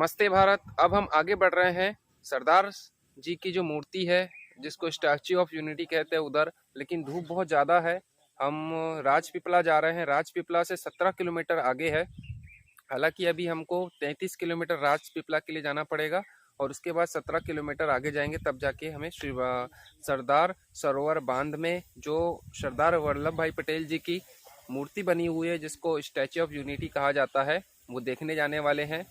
नमस्ते भारत। अब हम आगे बढ़ रहे हैं। सरदार जी की जो मूर्ति है, जिसको स्टैच्यू ऑफ यूनिटी कहते हैं, उधर, लेकिन धूप बहुत ज़्यादा है। हम राजपीपला जा रहे हैं। राजपीपला से 17 किलोमीटर आगे है। हालांकि अभी हमको 33 किलोमीटर राजपीपला के लिए जाना पड़ेगा और उसके बाद 17 किलोमीटर आगे जाएंगे, तब जाके हमें सरदार सरोवर बांध में जो सरदार वल्लभ भाई पटेल जी की मूर्ति बनी हुई है, जिसको स्टैच्यू ऑफ यूनिटी कहा जाता है, वो देखने जाने वाले हैं।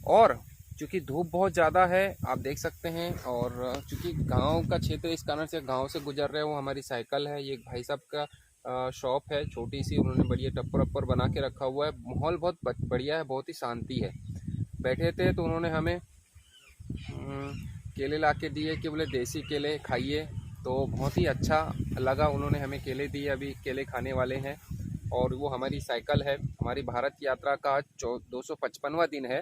और चूँकि धूप बहुत ज़्यादा है, आप देख सकते हैं, और चूँकि गांव का क्षेत्र, इस कारण से गांव से गुजर रहे हैं। वो हमारी साइकिल है, ये एक भाई साहब का शॉप है, छोटी सी, उन्होंने बढ़िया टप्पर वप्पर बना के रखा हुआ है। माहौल बहुत बढ़िया है, बहुत ही शांति है। बैठे थे तो उन्होंने हमें केले ला के दिए कि बोले देसी केले खाइए, तो बहुत ही अच्छा लगा। उन्होंने हमें केले दिए, अभी केले खाने वाले हैं। और वो हमारी साइकिल है। हमारी भारत यात्रा का 255वां दिन है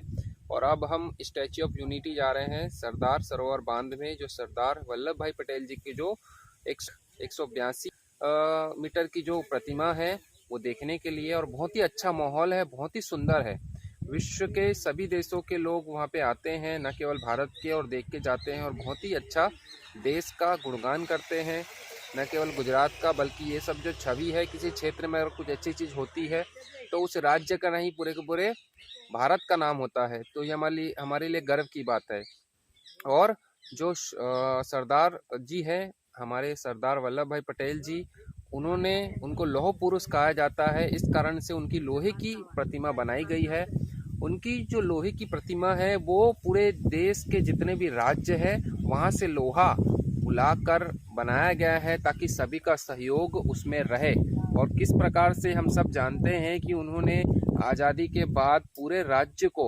और अब हम स्टैच्यू ऑफ यूनिटी जा रहे हैं, सरदार सरोवर बांध में, जो सरदार वल्लभ भाई पटेल जी की जो 182 मीटर की जो प्रतिमा है, वो देखने के लिए। और बहुत ही अच्छा माहौल है, बहुत ही सुंदर है। विश्व के सभी देशों के लोग वहाँ पे आते हैं, न केवल भारत के, और देख के जाते हैं। और बहुत ही अच्छा देश का गुणगान करते हैं, न केवल गुजरात का, बल्कि ये सब जो छवि है, किसी क्षेत्र में अगर कुछ अच्छी चीज़ होती है तो उस राज्य का नहीं, पूरे के पूरे भारत का नाम होता है। तो ये हमारे लिए गर्व की बात है। और जो सरदार जी हैं, हमारे सरदार वल्लभ भाई पटेल जी, उनको लौह पुरुष कहा जाता है। इस कारण से उनकी लोहे की प्रतिमा बनाई गई है। उनकी जो लोहे की प्रतिमा है, वो पूरे देश के जितने भी राज्य है, वहाँ से लोहा बुलाकर बनाया गया है, ताकि सभी का सहयोग उसमें रहे। और किस प्रकार से हम सब जानते हैं कि उन्होंने आज़ादी के बाद पूरे राज्य को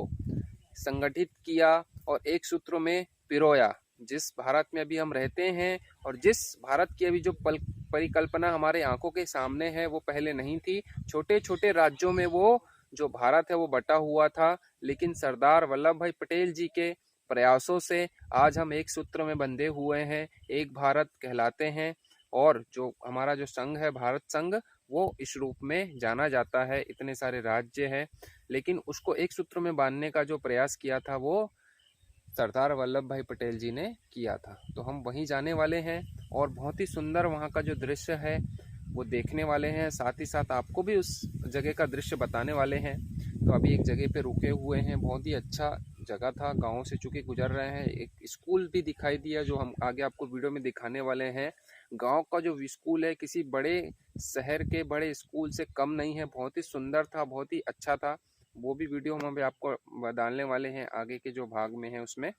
संगठित किया और एक सूत्र में पिरोया। जिस भारत में अभी हम रहते हैं और जिस भारत की अभी जो परिकल्पना हमारे आंखों के सामने है, वो पहले नहीं थी। छोटे छोटे राज्यों में वो जो भारत है वो बटा हुआ था, लेकिन सरदार वल्लभ भाई पटेल जी के प्रयासों से आज हम एक सूत्र में बंधे हुए हैं, एक भारत कहलाते हैं। और जो हमारा जो संघ है, भारत संघ, वो इस रूप में जाना जाता है। इतने सारे राज्य हैं, लेकिन उसको एक सूत्र में बांधने का जो प्रयास किया था, वो सरदार वल्लभ भाई पटेल जी ने किया था। तो हम वहीं जाने वाले हैं और बहुत ही सुंदर वहाँ का जो दृश्य है वो देखने वाले हैं। साथ ही साथ आपको भी उस जगह का दृश्य बताने वाले हैं। तो अभी एक जगह पे रुके हुए हैं, बहुत ही अच्छा जगह था। गाँव से चूँकि गुजर रहे हैं, एक स्कूल भी दिखाई दिया, जो हम आगे आपको वीडियो में दिखाने वाले हैं। गांव का जो स्कूल है, किसी बड़े शहर के बड़े स्कूल से कम नहीं है। बहुत ही सुंदर था, बहुत ही अच्छा था। वो भी वीडियो हम अभी आपको डालने वाले हैं आगे के जो भाग में है उसमें।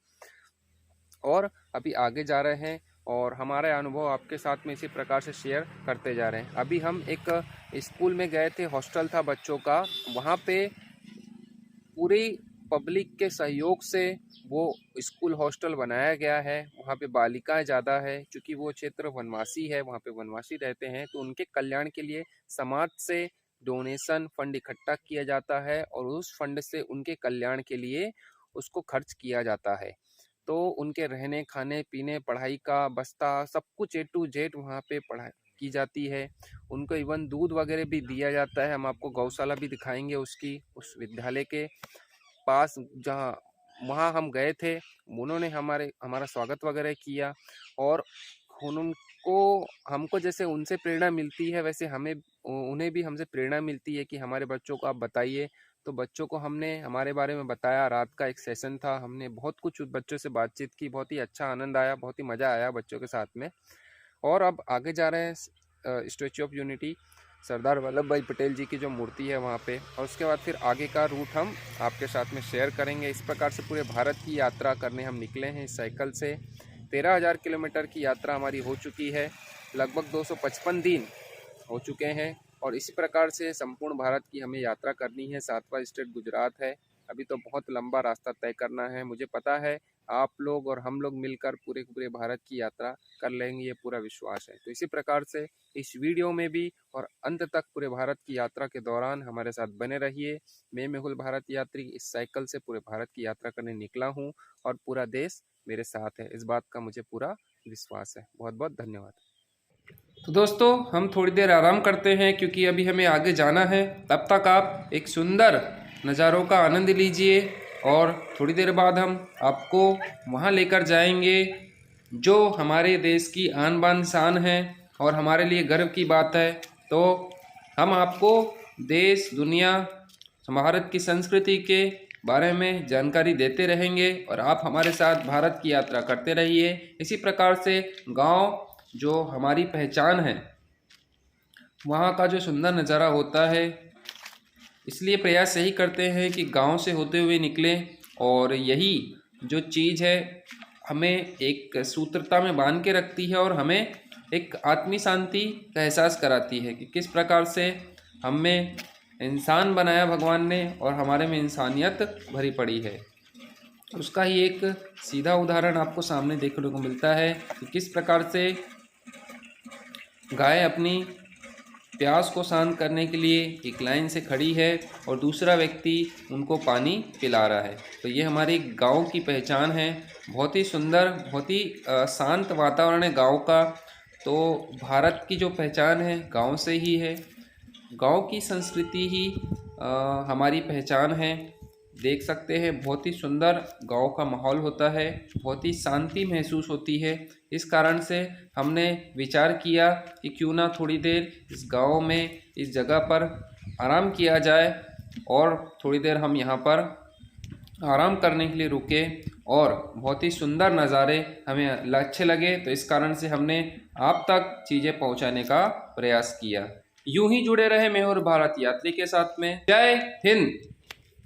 और अभी आगे जा रहे हैं और हमारे अनुभव आपके साथ में इसी प्रकार से शेयर करते जा रहे हैं। अभी हम एक स्कूल में गए थे, हॉस्टल था बच्चों का। वहाँ पे पूरी पब्लिक के सहयोग से वो स्कूल हॉस्टल बनाया गया है। वहाँ पे बालिकाएं ज़्यादा है, क्योंकि वो क्षेत्र वनवासी है, वहाँ पे वनवासी रहते हैं। तो उनके कल्याण के लिए समाज से डोनेशन फंड इकट्ठा किया जाता है और उस फंड से उनके कल्याण के लिए उसको खर्च किया जाता है। तो उनके रहने, खाने पीने, पढ़ाई का बस्ता, सब कुछ A to Z वहाँ पे पढ़ाई की जाती है। उनको इवन दूध वगैरह भी दिया जाता है। हम आपको गौशाला भी दिखाएंगे उसकी, उस विद्यालय के पास जहाँ, वहाँ हम गए थे। उन्होंने हमारा स्वागत वगैरह किया और हमको जैसे उनसे प्रेरणा मिलती है, वैसे उन्हें भी हमसे प्रेरणा मिलती है कि हमारे बच्चों को आप बताइए। तो बच्चों को हमने हमारे बारे में बताया। रात का एक सेशन था, हमने बहुत कुछ बच्चों से बातचीत की, बहुत ही अच्छा आनंद आया, बहुत ही मज़ा आया बच्चों के साथ में। और अब आगे जा रहे हैं statue of unity, Sardar Vallabh भाई पटेल जी की जो मूर्ति है वहाँ पे। और उसके बाद फिर आगे का रूट हम आपके साथ में शेयर करेंगे। इस प्रकार से पूरे भारत की यात्रा करने हम निकले हैं इस साइकिल से। 13,000 किलोमीटर की यात्रा हमारी हो चुकी है, लगभग 255 दिन हो चुके हैं। और इसी प्रकार से संपूर्ण भारत की हमें यात्रा करनी है। 7वां स्टेट गुजरात है। अभी तो बहुत लंबा रास्ता तय करना है। मुझे पता है आप लोग और हम लोग मिलकर पूरे भारत की यात्रा कर लेंगे, ये पूरा विश्वास है। तो इसी प्रकार से इस वीडियो में भी और अंत तक पूरे भारत की यात्रा के दौरान हमारे साथ बने रहिए। मैं मेहुल भारत यात्री इस साइकिल से पूरे भारत की यात्रा करने निकला हूँ और पूरा देश मेरे साथ है, इस बात का मुझे पूरा विश्वास है। बहुत बहुत धन्यवाद। तो दोस्तों, हम थोड़ी देर आराम करते हैं, क्योंकि अभी हमें आगे जाना है। तब तक आप एक सुंदर नज़ारों का आनंद लीजिए और थोड़ी देर बाद हम आपको वहाँ लेकर जाएंगे जो हमारे देश की आन बान शान है और हमारे लिए गर्व की बात है। तो हम आपको देश दुनिया भारत की संस्कृति के बारे में जानकारी देते रहेंगे और आप हमारे साथ भारत की यात्रा करते रहिए। इसी प्रकार से गांव जो हमारी पहचान है, वहाँ का जो सुंदर नज़ारा होता है, इसलिए प्रयास यही करते हैं कि गांव से होते हुए निकलें और यही जो चीज़ है हमें एक सूत्रता में बांध के रखती है और हमें एक आत्मी शांति का एहसास कराती है कि किस प्रकार से हमें इंसान बनाया भगवान ने और हमारे में इंसानियत भरी पड़ी है। उसका ही एक सीधा उदाहरण आपको सामने देखने को मिलता है कि किस प्रकार से गाय अपनी प्यास को शांत करने के लिए एक लाइन से खड़ी है और दूसरा व्यक्ति उनको पानी पिला रहा है। तो ये हमारी गांव की पहचान है। बहुत ही सुंदर, बहुत ही शांत वातावरण है गांव का। तो भारत की जो पहचान है गांव से ही है। गांव की संस्कृति ही हमारी पहचान है। देख सकते हैं बहुत ही सुंदर गांव का माहौल होता है, बहुत ही शांति महसूस होती है। इस कारण से हमने विचार किया कि क्यों ना थोड़ी देर इस गांव में, इस जगह पर आराम किया जाए और थोड़ी देर हम यहाँ पर आराम करने के लिए रुके और बहुत ही सुंदर नज़ारे हमें अच्छे लगे। तो इस कारण से हमने आप तक चीज़ें पहुँचाने का प्रयास किया। यूं ही जुड़े रहे मैं और भारत यात्री के साथ में। जय हिंद।